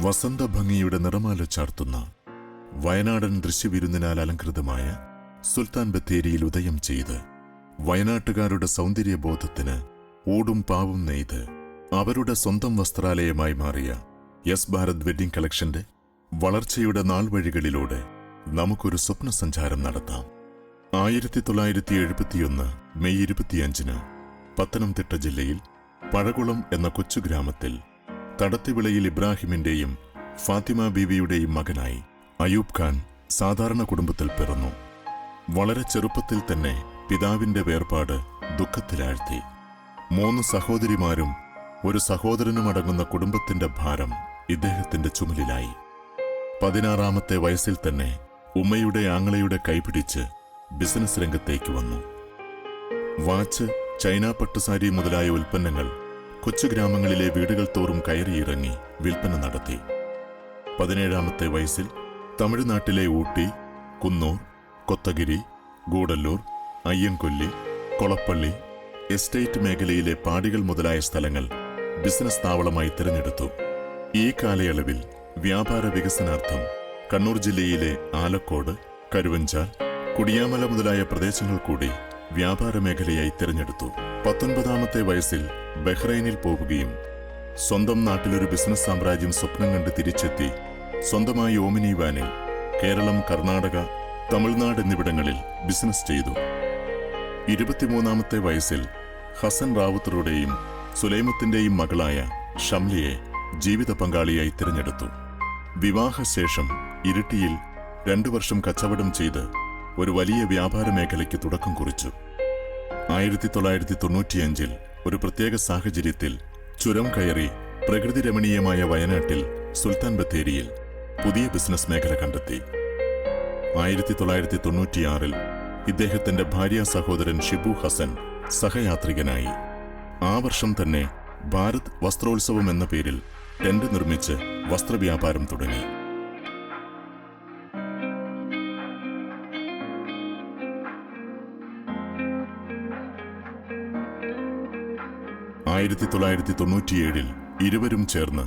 വസന്തഭംഗിയുടെ നിറമാല ചാർത്തുന്ന വയനാടൻ ദൃശ്യവിരുന്നിനാൽ അലങ്കൃതമായ സുൽത്താൻ ബത്തേരിയിൽ ഉദയം ചെയ്ത് വയനാട്ടുകാരുടെ സൗന്ദര്യബോധത്തിന് ഊടും പാവും നെയ്ത് അവരുടെ സ്വന്തം വസ്ത്രാലയമായി മാറിയ യെസ് ഭാരത് വെഡ്ഡിംഗ് കളക്ഷന്റെ വളർച്ചയുടെ നാൾവഴികളിലൂടെ നമുക്കൊരു സ്വപ്നസഞ്ചാരം നടത്താം. 1971 മെയ് 25 പത്തനംതിട്ട ജില്ലയിൽ പഴകുളം എന്ന കൊച്ചു ഗ്രാമത്തിൽ തടത്തിവിളയിൽ ഇബ്രാഹിമിന്റെയും ഫാത്തിമ ബീവിയുടെയും മകനായി അയൂബ് ഖാൻ സാധാരണ കുടുംബത്തിൽ പിറന്നു. വളരെ ചെറുപ്പത്തിൽ തന്നെ പിതാവിന്റെ വേർപാട് ദുഃഖത്തിലാഴ്ത്തി. 3 സഹോദരിമാരും ഒരു സഹോദരനുമടങ്ങുന്ന കുടുംബത്തിന്റെ ഭാരം ഇദ്ദേഹത്തിന്റെ ചുമലിലായി. 16-ാമത്തെ വയസ്സിൽ തന്നെ ഉമ്മയുടെ ആങ്ങളയുടെ കൈപിടിച്ച് ബിസിനസ് രംഗത്തേക്ക് വന്നു. വാച്ച്, ചൈന പട്ടുസാരി മുതലായ ഉൽപ്പന്നങ്ങൾ കൊച്ചു ഗ്രാമങ്ങളിലെ വീടുകൾ തോറും കയറിയിറങ്ങി വിൽപ്പന നടത്തി. 17-ാമത്തെ വയസ്സിൽ തമിഴ്നാട്ടിലെ ഊട്ടി, കുന്നൂർ, കൊത്തഗിരി, ഗൂഡല്ലൂർ, അയ്യൻകൊല്ലി, കൊളപ്പള്ളി, എസ്റ്റേറ്റ് മേഖലയിലെ പാടികൾ മുതലായ സ്ഥലങ്ങൾ ബിസിനസ് താവളമായി തിരഞ്ഞെടുത്തു. ഈ കാലയളവിൽ വ്യാപാര വികസനാർത്ഥം കണ്ണൂർ ജില്ലയിലെ ആലക്കോട്, കരുവഞ്ചാൽ, കുടിയാമല മുതലായ പ്രദേശങ്ങൾ കൂടി വ്യാപാര മേഖലയായി തിരഞ്ഞെടുത്തു. 19-ാമത്തെ വയസ്സിൽ ബഹ്റൈനിൽ പോവുകയും സ്വന്തം നാട്ടിലൊരു ബിസിനസ് സാമ്രാജ്യം സ്വപ്നം കണ്ട് തിരിച്ചെത്തി സ്വന്തമായി ഓമിനി വാനിൽ കേരളം, കർണാടക, തമിഴ്നാട് എന്നിവിടങ്ങളിൽ ബിസിനസ് ചെയ്തു. 23-ാമത്തെ വയസ്സിൽ ഹസൻ റാവുത്തറുടെയും സുലൈമത്തിന്റെയും മകളായ ഷംലിയെ ജീവിത പങ്കാളിയായി തിരഞ്ഞെടുത്തു. വിവാഹശേഷം ഇരിട്ടിയിൽ 2 വർഷം കച്ചവടം ചെയ്ത് ഒരു വലിയ വ്യാപാര മേഖലയ്ക്ക് തുടക്കം കുറിച്ചു. 1995 ഒരു പ്രത്യേക സാഹചര്യത്തിൽ ചുരം കയറി പ്രകൃതി രമണീയമായ വയനാട്ടിൽ സുൽത്താൻ ബത്തേരിയിൽ പുതിയ ബിസിനസ് മേഖല കണ്ടെത്തി. 1996 ഇദ്ദേഹത്തിന്റെ ഭാര്യ സഹോദരൻ ഷിബു ഹസൻ സഹയാത്രികനായി. ആ വർഷം തന്നെ ഭാരത് വസ്ത്രോത്സവം എന്ന പേരിൽ ടെന്റ് നിർമ്മിച്ച് വസ്ത്രവ്യാപാരം തുടങ്ങി. ഇരുവരും ചേർന്ന്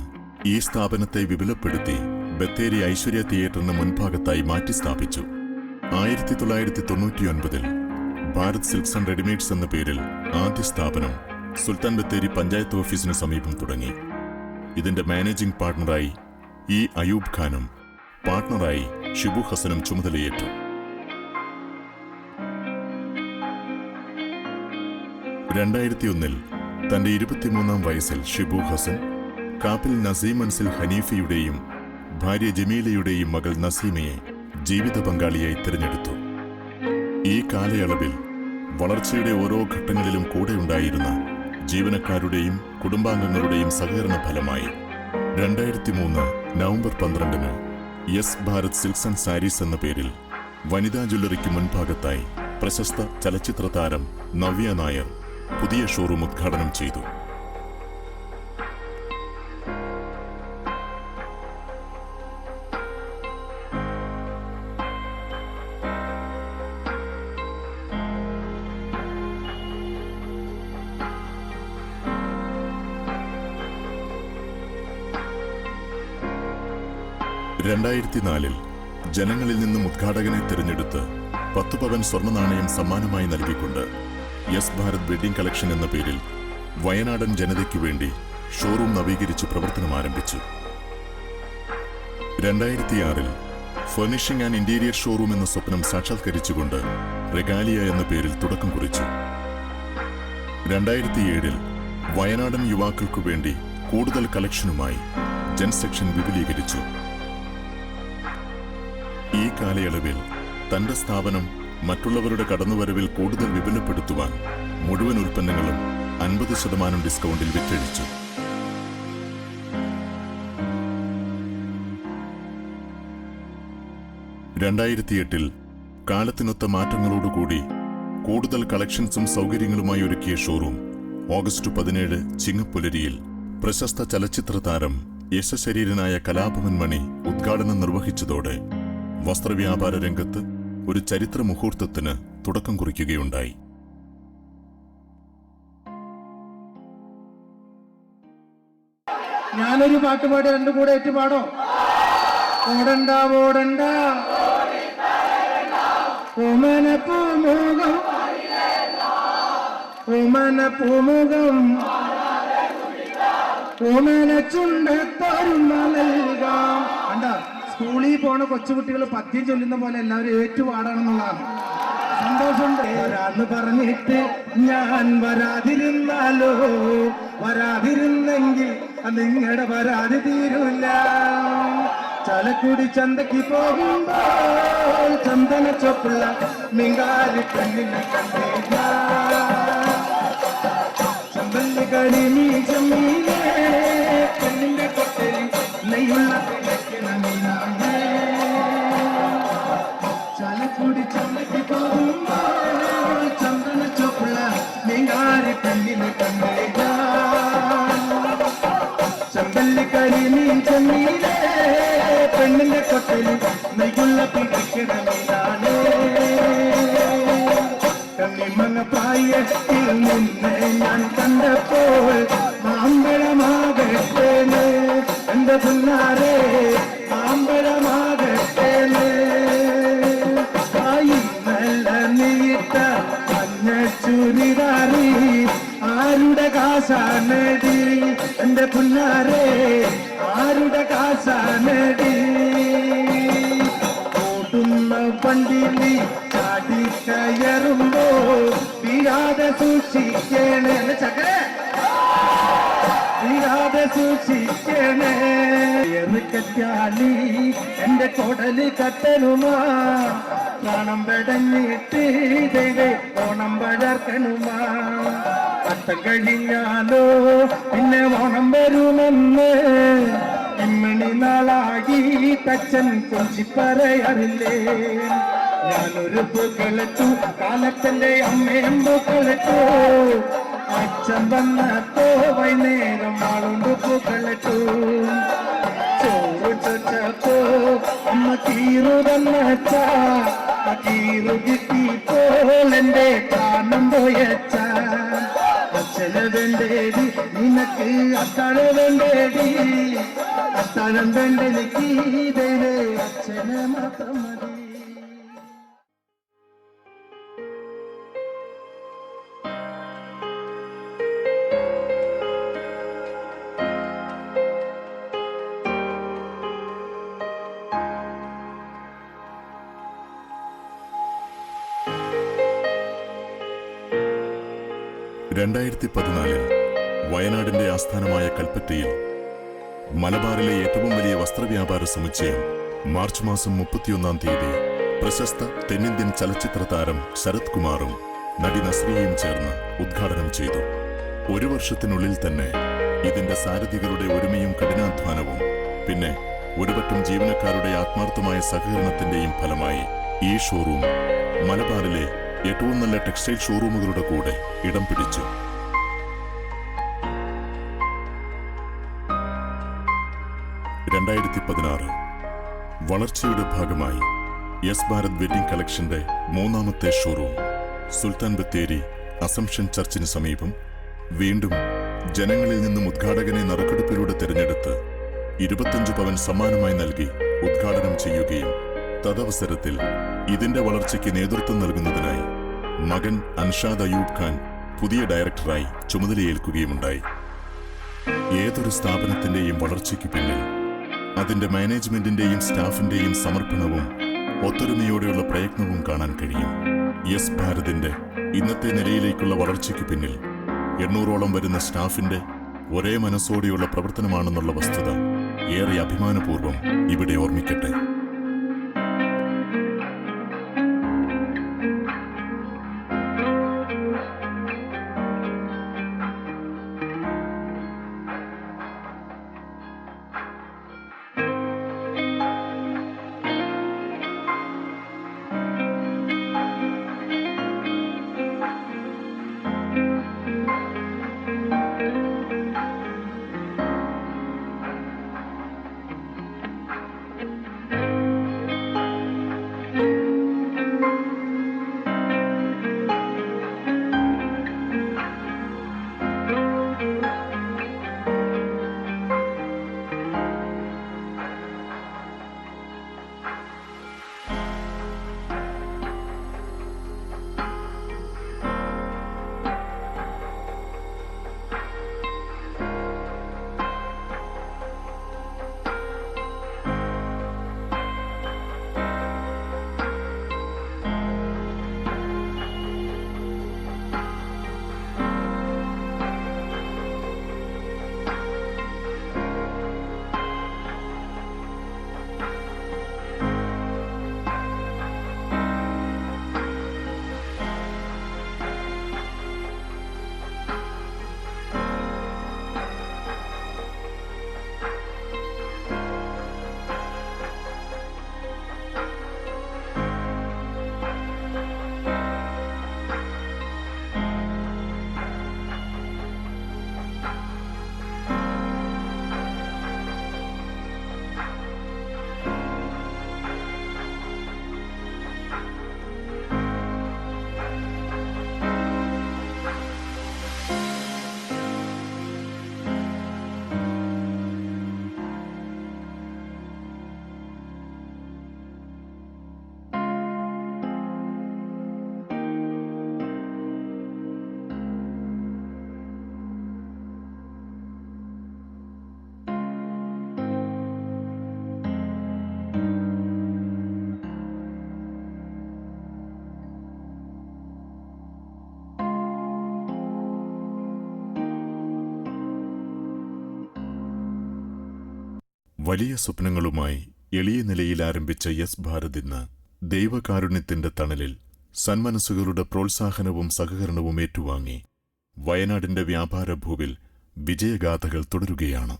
ഈ സ്ഥാപനത്തെ വിപുലപ്പെടുത്തി ബത്തേരി ഐശ്വര്യ തിയേറ്ററിന് മുൻഭാഗത്തായി മാറ്റി സ്ഥാപിച്ചു. 1999 ഭാരത് സിൽക്സ് ആൻഡ് റെഡിമെയ്ഡ്സ് എന്ന പേരിൽ ആദ്യ സ്ഥാപനം സുൽത്താൻ ബത്തേരി പഞ്ചായത്ത് ഓഫീസിന് സമീപം തുടങ്ങി. ഇതിന്റെ മാനേജിംഗ് പാർട്ണറായി അയൂബ് ഖാനും പാർട്ണറായി ഷിബു ഹസനും ചുമതലയേറ്റു. 2001 തന്റെ 23-ാം വയസ്സിൽ ഷിബു ഹസൻ കാപ്പിൽ നസീം മൻസിൽ ഹനീഫയുടെയും ഭാര്യ ജമീലയുടെയും മകൾ നസീമയെ ജീവിത പങ്കാളിയായി തിരഞ്ഞെടുത്തു. ഈ കാലയളവിൽ വളർച്ചയുടെ ഓരോ ഘട്ടങ്ങളിലും കൂടെയുണ്ടായിരുന്ന ജീവനക്കാരുടെയും കുടുംബാംഗങ്ങളുടെയും സഹകരണ ഫലമായി 2003 November 12 yes Bharat silks and sarees എന്ന പേരിൽ വനിതാ ജ്വല്ലറിക്ക് മുൻഭാഗത്തായി പ്രശസ്ത ചലച്ചിത്ര താരം നവ്യ നായർ പുതിയ ഷോറൂം ഉദ്ഘാടനം ചെയ്തു. ജനങ്ങളിൽ നിന്നും ഉദ്ഘാടകനെ തിരഞ്ഞെടുത്ത് 10 പവൻ സ്വർണ്ണ നാണയം സമ്മാനമായി നൽകിക്കൊണ്ട് യെസ് ഭാരത് വെഡ്ഡിംഗ് കളക്ഷൻ എന്ന പേരിൽ വയനാടൻ ജനതയ്ക്കു വേണ്ടി ഷോറൂം നവീകരിച്ച് പ്രവർത്തനം ആരംഭിച്ചു. 2006 ഫർണിഷിംഗ് ആൻഡ് ഇന്റീരിയർ ഷോറൂം എന്ന സ്വപ്നം സാക്ഷാത്കരിച്ചുകൊണ്ട് റെഗാലിയ എന്ന പേരിൽ തുടക്കം കുറിച്ചു. 2007 വയനാടൻ യുവാക്കൾക്കു വേണ്ടി കൂടുതൽ കളക്ഷനുമായി ജെൻ സെക്ഷൻ വിപുലീകരിച്ചു. ഈ കാലയളവിൽ തന്റെ സ്ഥാപനം മറ്റുള്ളവരുടെ കടന്നുവരവിൽ കൂടുതൽ വിപുലപ്പെടുത്തുവാൻ മുഴുവൻ ഉൽപ്പന്നങ്ങളും 50% ഡിസ്കൗണ്ടിൽ വിറ്റഴിച്ചു. 2008 കാലത്തിനൊത്ത മാറ്റങ്ങളോടുകൂടി കൂടുതൽ കളക്ഷൻസും സൗകര്യങ്ങളുമായി ഒരുക്കിയ ഷോറൂം ഓഗസ്റ്റ് 17 ചിങ്ങപ്പുലരിയിൽ പ്രശസ്ത ചലച്ചിത്ര താരം യശശരീരനായ കലാഭവൻ മണി ഉദ്ഘാടനം നിർവഹിച്ചതോടെ വസ്ത്രവ്യാപാര രംഗത്ത് ഒരു ചരിത്ര മുഹൂർത്തത്തിന് തുടക്കം കുറിക്കുകയുണ്ടായി. ഞാനൊരു പാട്ട് പാടി രണ്ടും കൂടെ ഏറ്റ് പാടോ? ഓടണ്ട ഓടണ്ട ഓമന പൂമുഖം ഓമന പൂമുഖം ഓമന ചുണ്ടത്തോരുമ നൽകാം. കണ്ട, സ്കൂളിൽ പോണ കൊച്ചുകുട്ടികൾ പദ്യം ചൊല്ലുന്ന പോലെ എല്ലാവരും ഏറ്റുപാടണമെന്നുള്ളതാണ്. സന്തോഷമുണ്ട്. വരാന്ന് പറഞ്ഞിട്ട് ഞാൻ വരാതിരുന്നാലോ, വരാതിരുന്നെങ്കിൽ നിങ്ങളുടെ പരാതി തീരൂല. ചാലക്കുടി ചന്തയ്ക്ക് പോകുമ്പോൾ ചന്ദന ചൊപ്പുള്ള മിങ്കാലി പെണ്ണിനെ കണ്ടില്ല. ചമ്പല്ലി കരിമീ ചെമ്മീനെ പെണ്ണിന്റെ കൊട്ടലി നെയ്യുള്ള മീനാണ്. ചാലക്കുടി ചന്തയ്ക്ക് പോകുമ്പോൾ ചന്ദന ചൊപ്പുള്ള മിങ്കാലി പെണ്ണിനെ കണ്ടില്ല. ചമ്പല്ലി കരിമീൻ ചെമ്മീനെ പെണ്ണിന്റെ കൊട്ടലി നെയ്യുള്ള പിടിക്കണ മീനാണ്. കണ്ണിമങ്ങ പ്രായത്തിൽ നിന്നെ ഞാൻ കണ്ടപ്പോൾ മാമ്പഴമാകട്ടേന്ന് എന്റെ പുന്നാരെ, മാമ്പഴമാകട്ടേന്ന്. ആയി നല്ല നീട്ട മഞ്ഞ ചുരിദാറി ആരുടെ കാശാനടി എന്റെ പുന്നാരെ, ആരുടെ കാശാനടി. ഓടുന്ന വണ്ടിയിൽ ചാടി കയറുമ്പോ വീഴാതെ സൂക്ഷിക്കണേ ചക്കര, വീഴാതെ സൂക്ഷിക്കണേ. എറുക്കറ്റാലി എന്റെ കൊടല് കത്തനുമാ, പ്രാണം പെടഞ്ഞിട്ട് ദൈവേ ഓണം പഴർക്കനുമാ. അത്തം കഴിഞ്ഞാലോ പിന്നെ ഓണം വരുമെന്ന് ഇമ്മണി നാളാകി തച്ചൻ കൊഞ്ചി പറയാറില്ലേ. ഞാനൊരു പൂക്കളിട്ടു, കാലത്തല്ലേ അമ്മയും പൂക്കളിട്ടു. അച്ഛൻ വന്നപ്പോ വൈകുന്നേരം ആളുണ്ട് പൂക്കളിട്ടു. ചോറ് ചൊച്ചപ്പോ അമ്മ കീറു തന്നച്ച, കീറു കിട്ടിപ്പോൾ എന്റെ പ്രാണം പോയച്ച. അച്ഛനെ വേണ്ടേടി നിനക്ക് അത്താഴം വേണ്ടേടി, അത്താഴം വേണ്ടെനിക്ക് ദൈവേ അച്ഛനെ മാത്രം മതി. വയനാടിന്റെ ആസ്ഥാനമായ കൽപ്പറ്റയിൽ മലബാറിലെ ഏറ്റവും വലിയ വസ്ത്രവ്യാപാര സമുച്ചയം മാർച്ച് മാസം 31 പ്രശസ്ത തെന്നിന്ത്യൻ ചലച്ചിത്ര താരം ശരത് കുമാറും നടി നസ്രിയയും ചേർന്ന് ഉദ്ഘാടനം ചെയ്തു. ഒരു വർഷത്തിനുള്ളിൽ തന്നെ ഇതിന്റെ സാരഥികളുടെ ഒരുമയും കഠിനാധ്വാനവും പിന്നെ ഒരുപറ്റം ജീവനക്കാരുടെ ആത്മാർത്ഥമായ സഹകരണത്തിന്റെയും ഫലമായി ഈ ഷോറൂം മലബാറിലെ ഏറ്റവും നല്ല ടെക്സ്റ്റൈൽ ഷോറൂമുകളുടെ കൂടെ ഇടം പിടിച്ചു. വളർച്ചയുടെ ഭാഗമായി yes Bharat wedding കളക്ഷന്റെ 3ാമത്തെ showroom Sultan Bathery assumption ചർച്ചിന് സമീപം വീണ്ടും ജനങ്ങളിൽ നിന്നും ഉദ്ഘാടകനെ നറുക്കെടുപ്പിലൂടെ തിരഞ്ഞെടുത്ത് 25 പവൻ സമ്മാനമായി നൽകി ഉദ്ഘാടനം ചെയ്യുകയും തദവസരത്തിൽ ഇതിന്റെ വളർച്ചയ്ക്ക് നേതൃത്വം നൽകുന്നതിനായി മകൻ അൻഷാദ് അയൂബ് ഖാൻ പുതിയ ഡയറക്ടറായി ചുമതലയേൽക്കുകയുമുണ്ടായി. ഏതൊരു സ്ഥാപനത്തിന്റെയും വളർച്ചയ്ക്ക് പിന്നിൽ അതിന്റെ മാനേജ്മെന്റിന്റെയും സ്റ്റാഫിന്റെയും സമർപ്പണവും ഒത്തൊരുമയോടെയുള്ള പ്രയത്നവും കാണാൻ കഴിയും. യെസ് ഭാരതിന്റെ ഇന്നത്തെ നിലയിലേക്കുള്ള വളർച്ചയ്ക്ക് പിന്നിൽ 800ഓളം വരുന്ന സ്റ്റാഫിന്റെ ഒരേ മനസ്സോടെയുള്ള പ്രവർത്തനമാണെന്നുള്ള വസ്തുത ഏറെ അഭിമാനപൂർവ്വം ഇവിടെ ഓർമ്മിക്കട്ടെ. വലിയ സ്വപ്നങ്ങളുമായി എളിയ നിലയിൽ ആരംഭിച്ച യെസ് ഭാരത് ഇന്ന് ദൈവകാരുണ്യത്തിന്റെ തണലിൽ സന്മനസ്സുകളുടെ പ്രോത്സാഹനവും സഹകരണവും ഏറ്റുവാങ്ങി വയനാടിന്റെ വ്യാപാര ഭൂവിൽ വിജയഗാഥകൾ തുടരുകയാണ്.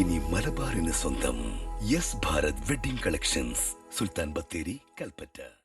ഇനി മലബാറിന് സ്വന്തം yes Bharat wedding collections, Sultan Bathery, Kalpetta.